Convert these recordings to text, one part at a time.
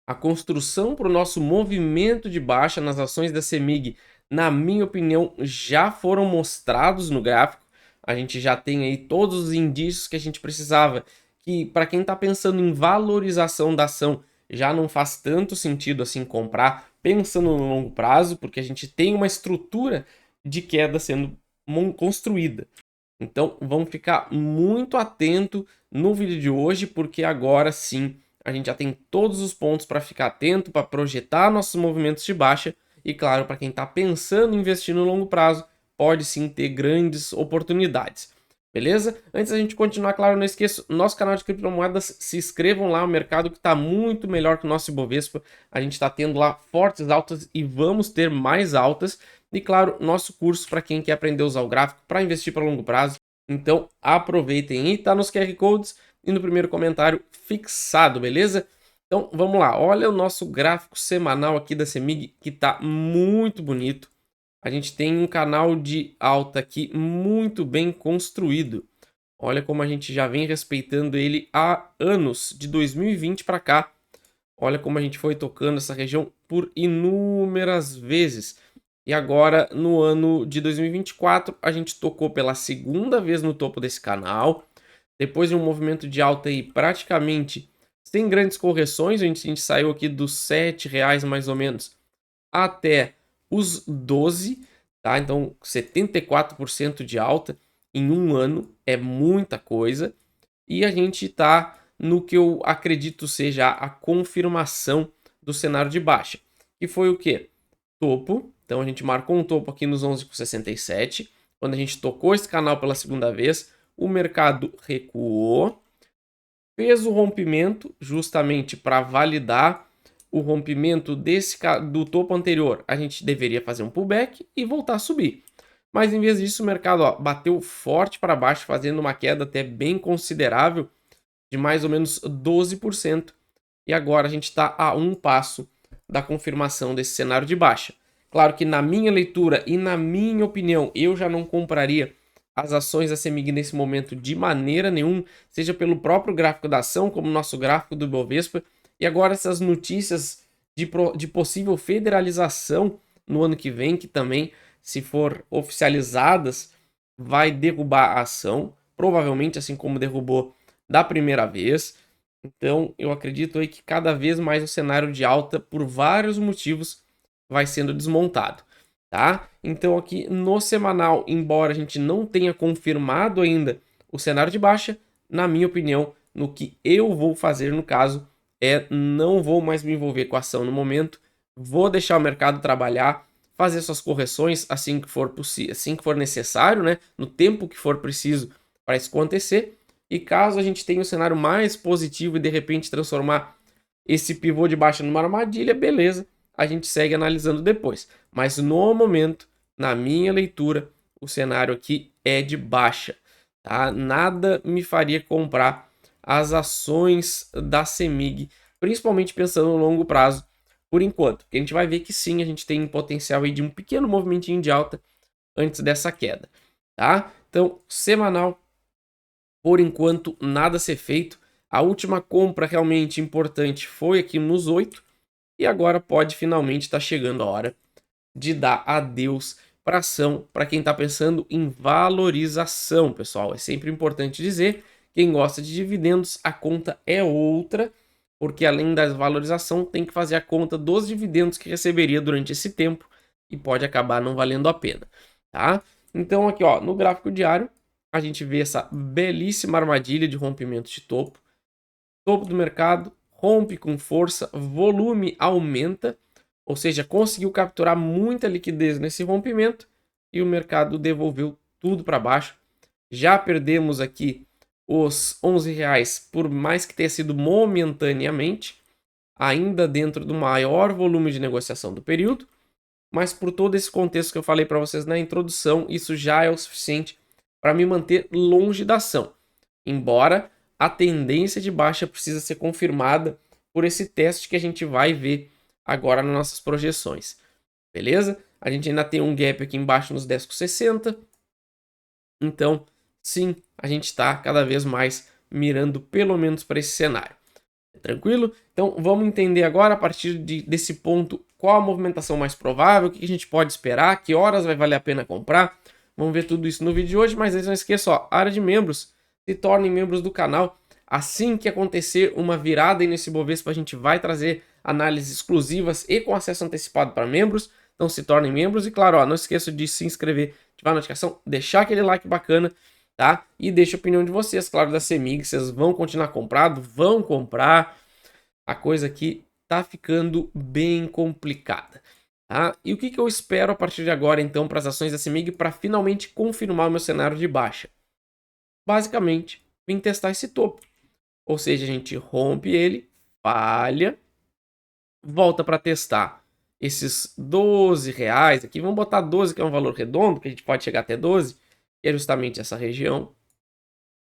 A construção para o nosso movimento de baixa nas ações da CEMIG, na minha opinião, já foram mostrados no gráfico. A gente já tem aí todos os indícios que a gente precisava, que para quem está pensando em valorização da ação, já não faz tanto sentido assim comprar, pensando no longo prazo, porque a gente tem uma estrutura de queda sendo construída. Então, vamos ficar muito atento no vídeo de hoje, porque agora sim a gente já tem todos os pontos para ficar atento, para projetar nossos movimentos de baixa. E claro, para quem está pensando em investir no longo prazo, pode sim ter grandes oportunidades. Beleza? Antes da gente continuar, claro, não esqueça, nosso canal de criptomoedas, se inscrevam lá, o mercado que está muito melhor que o nosso Ibovespa. A gente está tendo lá fortes altas e vamos ter mais altas. E claro, nosso curso para quem quer aprender a usar o gráfico para investir para longo prazo. Então aproveitem aí, tá nos QR Codes e no primeiro comentário fixado, beleza? Então vamos lá, olha o nosso gráfico semanal aqui da CEMIG que tá muito bonito. A gente tem um canal de alta aqui muito bem construído. Olha como a gente já vem respeitando ele há anos, de 2020 para cá. Olha como a gente foi tocando essa região por inúmeras vezes. E agora, no ano de 2024, a gente tocou pela segunda vez no topo desse canal. Depois de um movimento de alta aí praticamente sem grandes correções, a gente saiu aqui dos R$ 7 mais ou menos até os 12, tá? Então 74% de alta em um ano é muita coisa. E a gente está no que eu acredito seja a confirmação do cenário de baixa, que foi o quê? Topo. Então a gente marcou um topo aqui nos 11,67. Quando a gente tocou esse canal pela segunda vez, o mercado recuou, fez o rompimento justamente para validar o rompimento do topo anterior. A gente deveria fazer um pullback e voltar a subir. Mas em vez disso, o mercado bateu forte para baixo, fazendo uma queda até bem considerável de mais ou menos 12%. E agora a gente está a um passo da confirmação desse cenário de baixa. Claro que na minha leitura e na minha opinião, eu já não compraria as ações da CEMIG nesse momento de maneira nenhuma, seja pelo próprio gráfico da ação, como o nosso gráfico do Ibovespa. E agora essas notícias de possível federalização no ano que vem, que também, se for oficializadas, vai derrubar a ação, provavelmente assim como derrubou da primeira vez. Então, eu acredito aí que cada vez mais o cenário de alta, por vários motivos, vai sendo desmontado, tá? Então, aqui no semanal, embora a gente não tenha confirmado ainda o cenário de baixa, na minha opinião, no que eu vou fazer no caso é não vou mais me envolver com a ação no momento, vou deixar o mercado trabalhar, fazer suas correções assim que for possível, assim que for necessário, né? No tempo que for preciso para isso acontecer. E caso a gente tenha um cenário mais positivo e de repente transformar esse pivô de baixa numa armadilha, beleza, a gente segue analisando depois. Mas no momento, na minha leitura, o cenário aqui é de baixa, tá? Nada me faria comprar as ações da CEMIG, principalmente pensando no longo prazo, por enquanto. Porque a gente vai ver que sim, a gente tem potencial aí de um pequeno movimentinho de alta antes dessa queda, tá? Então, semanal, por enquanto, nada a ser feito. A última compra realmente importante foi aqui nos 8. E agora pode finalmente estar chegando a hora de dar adeus para ação, para quem está pensando em valorização, pessoal. É sempre importante dizer, quem gosta de dividendos, a conta é outra, porque além da valorização, tem que fazer a conta dos dividendos que receberia durante esse tempo e pode acabar não valendo a pena, tá? Então aqui, ó, no gráfico diário, a gente vê essa belíssima armadilha de rompimento de topo. Topo do mercado, rompe com força, volume aumenta, ou seja, conseguiu capturar muita liquidez nesse rompimento e o mercado devolveu tudo para baixo. Já perdemos aqui os R$ 11, por mais que tenha sido momentaneamente, ainda dentro do maior volume de negociação do período, mas por todo esse contexto que eu falei para vocês na introdução, isso já é o suficiente para me manter longe da ação. Embora a tendência de baixa precisa ser confirmada por esse teste que a gente vai ver agora nas nossas projeções. Beleza? A gente ainda tem um gap aqui embaixo nos 10,60. Então, sim, a gente está cada vez mais mirando pelo menos para esse cenário. Tranquilo? Então vamos entender agora, a partir desse ponto, qual a movimentação mais provável, o que a gente pode esperar, que horas vai valer a pena comprar. Vamos ver tudo isso no vídeo de hoje, mas não esqueça, ó, área de membros, se tornem membros do canal. Assim que acontecer uma virada aí nesse Bovespa, a gente vai trazer análises exclusivas e com acesso antecipado para membros. Então se tornem membros e claro, ó, não esqueça de se inscrever, ativar a notificação, deixar aquele like bacana, tá? E deixa a opinião de vocês, claro, da CEMIG, vocês vão continuar comprado, vão comprar. A coisa aqui tá ficando bem complicada, tá? E o que eu espero a partir de agora, então, para as ações da CEMIG para finalmente confirmar o meu cenário de baixa? Basicamente, vim testar esse topo. Ou seja, a gente rompe ele, falha, volta para testar esses R$ 12 aqui. Vamos botar 12, que é um valor redondo, que a gente pode chegar até 12, que é justamente essa região,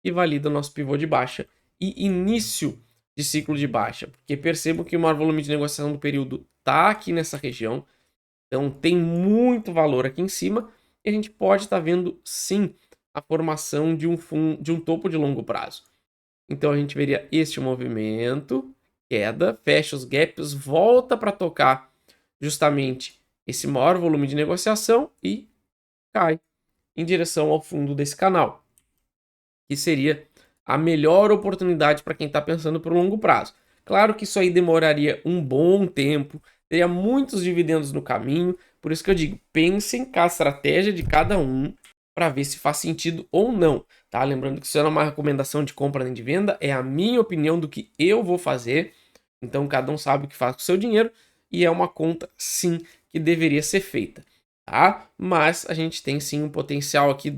e valida o nosso pivô de baixa e início de ciclo de baixa, porque percebam que o maior volume de negociação do período está aqui nessa região, então tem muito valor aqui em cima e a gente pode estar vendo sim a formação de um topo de longo prazo. Então a gente veria este movimento, queda, fecha os gaps, volta para tocar justamente esse maior volume de negociação e cai em direção ao fundo desse canal, que seria a melhor oportunidade para quem está pensando para o longo prazo. Claro que isso aí demoraria um bom tempo, teria muitos dividendos no caminho, por isso que eu digo, pensem com a estratégia de cada um para ver se faz sentido ou não, tá? Lembrando que isso não é uma recomendação de compra nem de venda, é a minha opinião do que eu vou fazer, então cada um sabe o que faz com o seu dinheiro e é uma conta, sim, que deveria ser feita, tá? Mas a gente tem sim um potencial aqui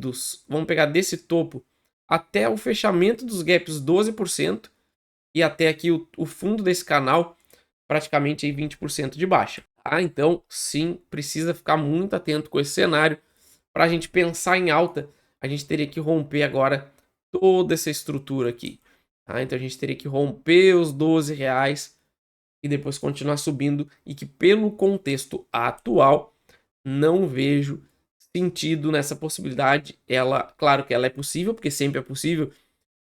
vamos pegar desse topo até o fechamento dos gaps 12% e até aqui o fundo desse canal praticamente aí 20% de baixa. Tá? Então, sim, precisa ficar muito atento com esse cenário. Para a gente pensar em alta, a gente teria que romper agora toda essa estrutura aqui. Tá? Então, a gente teria que romper os R$ 12 e depois continuar subindo e que pelo contexto atual, não vejo sentido nessa possibilidade. Ela, claro que ela é possível, porque sempre é possível,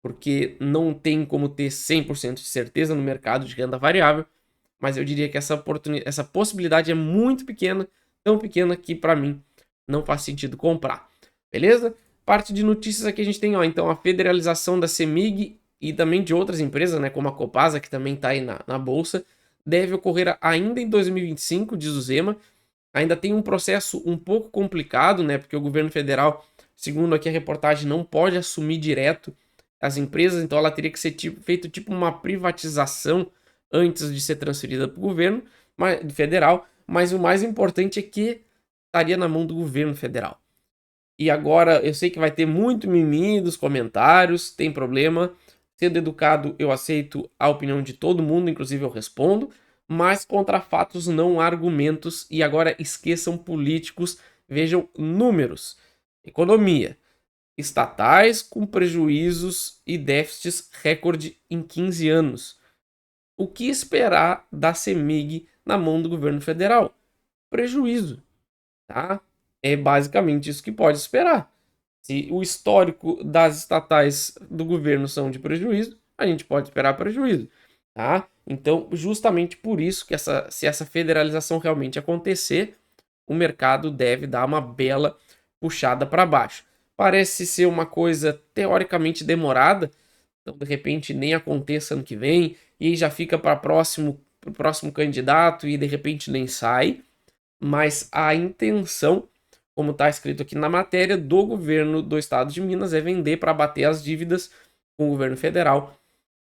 porque não tem como ter 100% de certeza no mercado de renda variável, mas eu diria que essa possibilidade é muito pequena, tão pequena que para mim não faz sentido comprar. Beleza? Parte de notícias aqui a gente tem, ó, então a federalização da CEMIG e também de outras empresas, né, como a Copasa, que também está aí na bolsa, deve ocorrer ainda em 2025, diz o Zema. Ainda tem um processo um pouco complicado, né? Porque o governo federal, segundo aqui a reportagem, não pode assumir direto as empresas, então ela teria que ser feito tipo uma privatização antes de ser transferida para o governo federal. Mas o mais importante é que estaria na mão do governo federal. E agora eu sei que vai ter muito mimimi dos comentários, tem problema. Sendo educado, eu aceito a opinião de todo mundo, inclusive eu respondo, mas contra fatos não há argumentos. E agora esqueçam políticos, vejam números. Economia. Estatais com prejuízos e déficits recorde em 15 anos. O que esperar da CEMIG na mão do governo federal? Prejuízo, tá? É basicamente isso que pode esperar. Se o histórico das estatais do governo são de prejuízo, a gente pode esperar prejuízo, tá? Então, justamente por isso que se essa federalização realmente acontecer, o mercado deve dar uma bela puxada para baixo. Parece ser uma coisa teoricamente demorada, então de repente nem aconteça ano que vem, e aí já fica para o próximo candidato e de repente nem sai, mas a intenção, como está escrito aqui na matéria, do governo do estado de Minas é vender para abater as dívidas com o governo federal.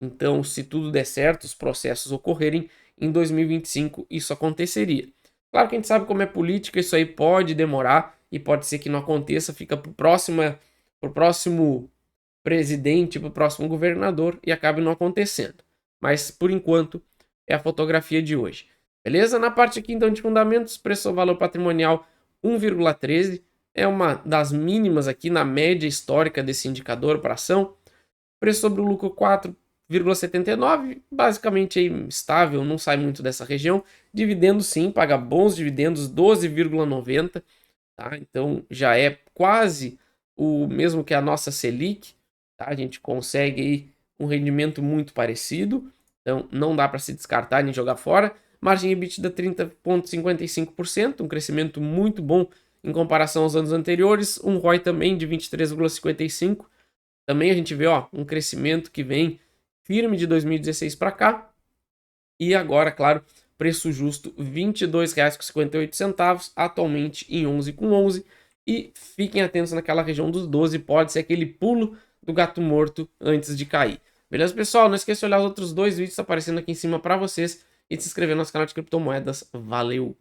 Então, se tudo der certo, os processos ocorrerem em 2025, isso aconteceria. Claro que a gente sabe como é política, isso aí pode demorar e pode ser que não aconteça, fica para o próximo presidente, para o próximo governador e acabe não acontecendo. Mas, por enquanto, é a fotografia de hoje. Beleza? Na parte aqui, então, de fundamentos, preço ao valor patrimonial 1,13, é uma das mínimas aqui na média histórica desse indicador para ação. Preço sobre o lucro 4,79, basicamente aí estável, não sai muito dessa região. Dividendo sim, paga bons dividendos, 12,90, tá? Então já é quase o mesmo que a nossa Selic, tá? A gente consegue aí um rendimento muito parecido. Então não dá para se descartar nem jogar fora. Margem EBITDA 30,55%, um crescimento muito bom em comparação aos anos anteriores. Um ROI também de 23,55%. Também a gente vê um crescimento que vem firme de 2016 para cá. E agora, claro, preço justo R$ 22,58, atualmente em 11,11. E fiquem atentos naquela região dos 12, pode ser aquele pulo do gato morto antes de cair. Beleza, pessoal? Não esqueça de olhar os outros dois vídeos aparecendo aqui em cima para vocês e de se inscrever no nosso canal de criptomoedas. Valeu!